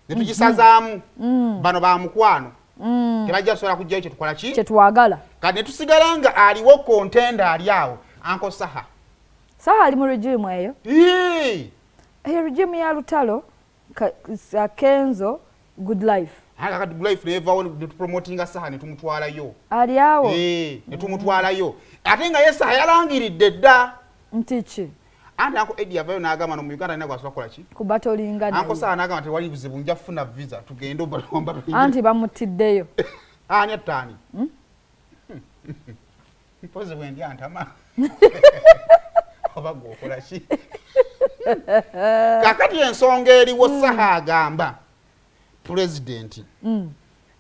ne tugisazaamu bano ba mukwano tebajja sobola kujjayo kye tukola ki kye twagala kati ne tusigala nga aliwo kontenda ali awo Uncle Saha ali mu regime eyo eyo regime ya lutalo Kenzo good life kati good life nevawo ne tupromotinga Saha ne tumutwalayo ali awo ne tumutwalayo ate nga ye Saha yalangiridde dda nti ki anti Uncle Eddie yavayo n'agamba no mu Uganda nagwa asobola kukola ki kubatolinga naye Uncle Saha n'agamba tewali buzibu nja kufuna visa tugende obalomba anti bamutiddeyo ani attani mpoze bwendi antama oba gwokola ki kakati ensonga eriwo Saha agamba president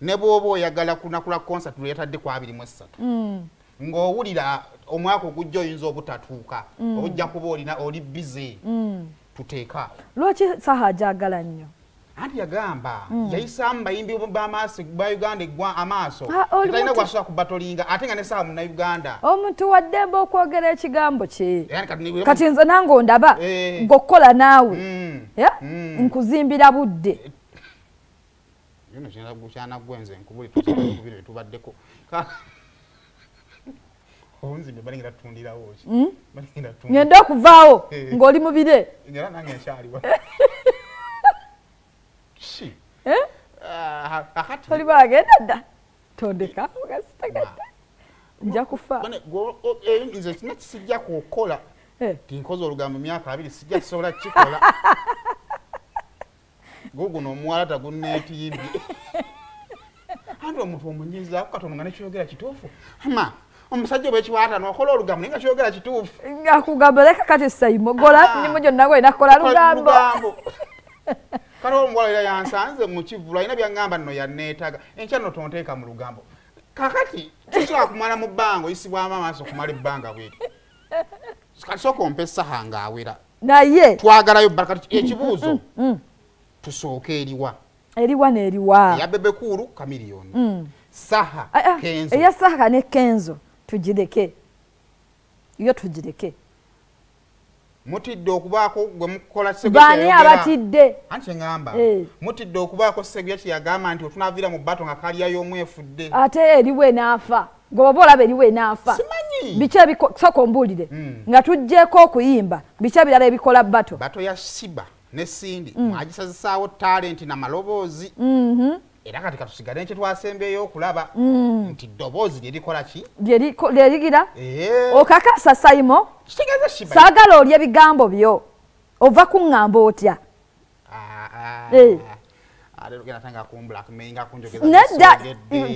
ne bw'oba oyagala kunakula concert yatadde ku 23 ng'owulira omwaka ogujja oyinza obutatuuka ojja kuba oli busy tuteeka lwaki Saha ajagala nnyo anti yagamba yayisaamu bayimbi b'amaaso ba Uganda eggwa amaaso talina gwasobola kubatolinga ate nga ne Saha munnauganda omuntu waddembe okwogera ekigambo kye kati nze nange ondaba ng'okkola naawe nkuzimbira budde yono kinala gukyana gwenze nkubuli tukubire tubaddeko onzimbe balingira tundirawo ki balingira tundirawo ngenda okuvaawo ng'oli mu bire ngera nange nkyaliwa si akati oli bagenda dda tondeka mugasitagata nja kufa nze kina kisijja kukola tinkoze olugambo myaka 2 sijja kisobola kikola guguno omuwala tagunneetimbye anti omuntu omunyiza katono nga nekyogera kituufu ama omusajja obwekiwaata nokola olugambo naye nga kyogera kituufu ngakugamba leka kati sayimogola nimu gyonna gwolina kukola lugambo kati omuwala era yansanze mu kivulu alina byaŋŋamba nno yanneetaga enkya nno tonteeka mu lugambo kakati kisobola kumala mu bbanga oyisibwamu amaaso kumala ebbanga bweri kati sooka ompe Saha ng'awera naye twagalayo kati ekibuuzo tusooke eriwa n'eriwa eya bebekulu kamiliyoni Saha Kenzo eya Saha ne Kenzo tugireke iyo tugireke mutidde okubaako gwe mukola baani abatidde anti ngamba mutidde okubaako Segye yagamba nti otunaavira mu bbato nga kalyayo omwefudde ate eriwe n'afa ngoba olaba eriwe n'afa simanyi biki ebisooka ombuulire nga tujjeeko okuyimba biki ebirala ebikola bbato ya Siba ne Sindi mwagisazisaawo talenti n'amaloboozi era kati katusigale nkye twasembeyo okulaba nti ddoboozi lyerikola ki lyerigira okakasa Saimo saagala olya ebigambo byo ova kuŋŋamba otya nedda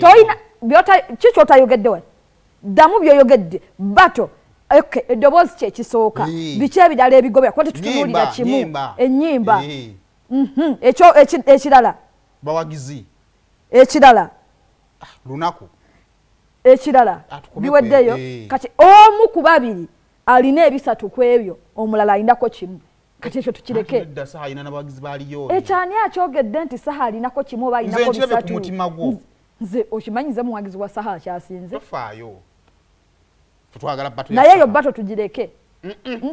tolina kiki otayogedde we ddamu byoyogedde bbato eddoboozi kyekisooka biki ebirala ebigobera kuba tetutunuulira kimu ennyimba ekyo ekirala bawagizi ekirala lunaku ekirala biweddeyo kati omu ku babiri alina ebisatu ku ebyo omulala alinako kimu kati ekyo tukireke ekyani akyogedde nti Saha alinako kimu oba alinako bisatu nze okimanyi nze muwagizi wa Saha akyasinze naye eyo bbato tugireke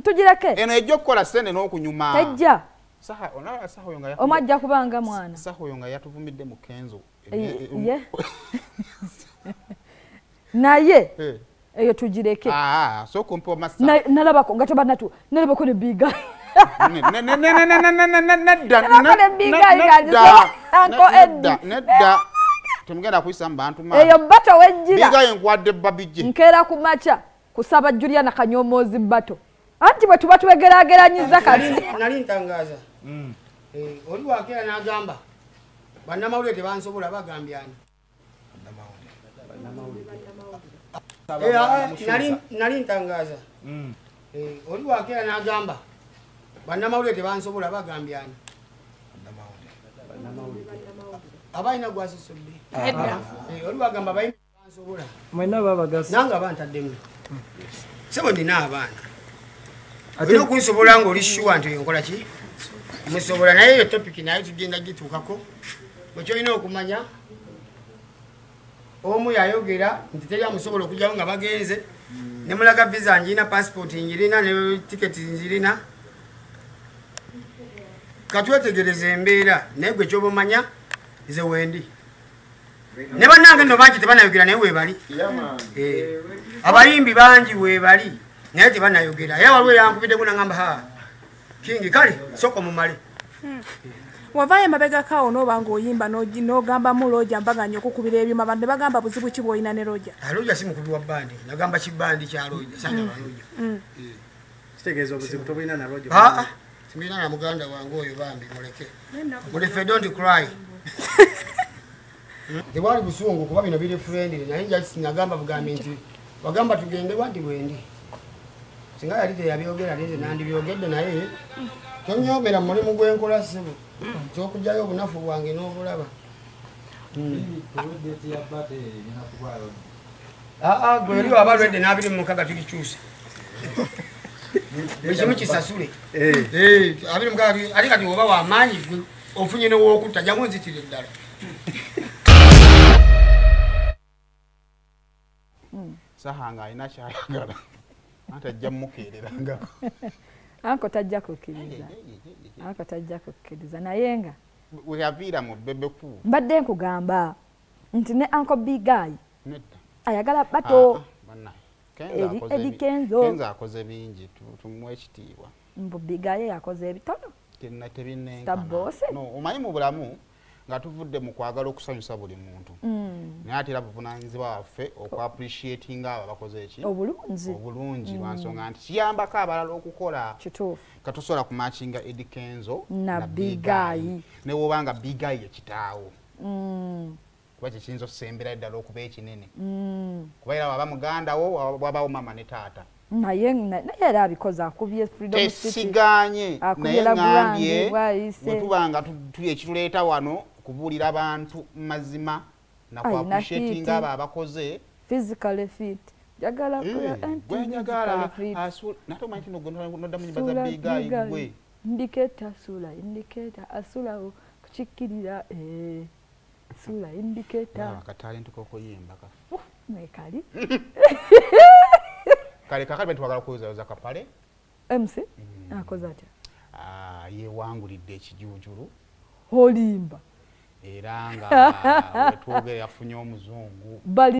tugireke eno ejja okukola sente n'okunyuma tejja Saha omwajja kubanga mwana Saha oyo nga yatuvumidde mu Kenzo naye eyo tugireke nalabako nga tobanatu nalabako ne biga nedda temugenda kuyisa mu bantu eyo bbato wejjira biga yenkwadde babijje nkeera ku maca kusaba Juliana Kanyomoozi bbato anti bwe tuba tubegeraageranyiza kati nali ntangaza oli wakeera n'agamba bannamawulire tebansobola bagambyani nali ntangaza oli wakeera n'agamba bannamawulire tebansobola bagambyani abalina gwasosodde oli wagamba balina bansobola mwena babagasi nanga bantaddemu sebo ndina abaana olina okunsobola nga oli shuwa nti nkola ki musobola naye eyo topiki naye tugenda gituukako wekyolina okumanya omu yayogera nti teri amusobola okujjawo nga bagenze ne mulaga visa njirina passport njirina ne tiketi njirina katwetegereze embeera naye gwe kyobamanya ze wendi ne bannange nno bangi tebanayogera naye weebali abayimbi bangi weebali naye tebanayogera era waliwo yankubidde gunagamba ha kingi kale soko mumale wavayo emabegakaawo n'oba ng'oyimba n'ogambamu looja mbaganya okukubira ebyuma abantu ne bagamba buzibu ki bw'olina ne looja looja si mukubi wa bbandi nagamba kibandi kya looja sagaba looja kitegeeza obuzibu tobulina na looja simulina na muganda wange oyo bambi muleke mulife don't cry tewali busungu kuba bino biri friendly naye njasi nagamba bugambi nti wagamba tugende wanti bwendi singa yali teyabyogera neze nandibyogedde naye tonyomera mu mulimu gwenkola ssebo kyokugyayo obunafu bwange n'obulaba gwe eri aba lwedde n'abiri mu mukaga tulikyuse ekimu kisasule abiri mukaga ate kati oba wamaanyi ofunye newokutta jamu nzitire eddala Saha nga alina kyayagala ate ajja mmukeererangako anko tajja kukkiriza naye nga weyaviira mu bbebeku mbadde nkugamba nti ne anko bigayi ayagala bbato eri Kenzo akoze bingi tumuwe ekitiibwa mbu bigayi yakoze ebitono omanyi mu bulamu nga tuvudde mu kwagala okusanyusa buli muntu naye ate era buvunaanyizibwa waffe okwapreciatinga abo abakoze eki obulungi lwansonga nti kiyambako abalala okukola katusobola kumakinga edi Kenzo na bigayi newoba nga bigayi ekitaawo kuba kyekiyinza okusembera eddala okuba ekinene kuba era waba mugandawo wabawo mama ne taata naye era abikoze akubye freedom tesiganye naye ngambye bwetubanga ekituleeta wano kubuulira abantu mazima nakuappreciatinga abo abakoze physically fit jagala gwenjagala nate omanyi ti nodda mu nyimba za bigayi gwe indicator asula asulawo kukikkirira sula indicator akatalenti kokuyimba kafu mwekali kale kakali betwagala kuyozayoza kapale MC akoze atya yewangulidde ekijuujulu olimba era nga wetwogere yafunye omuzungu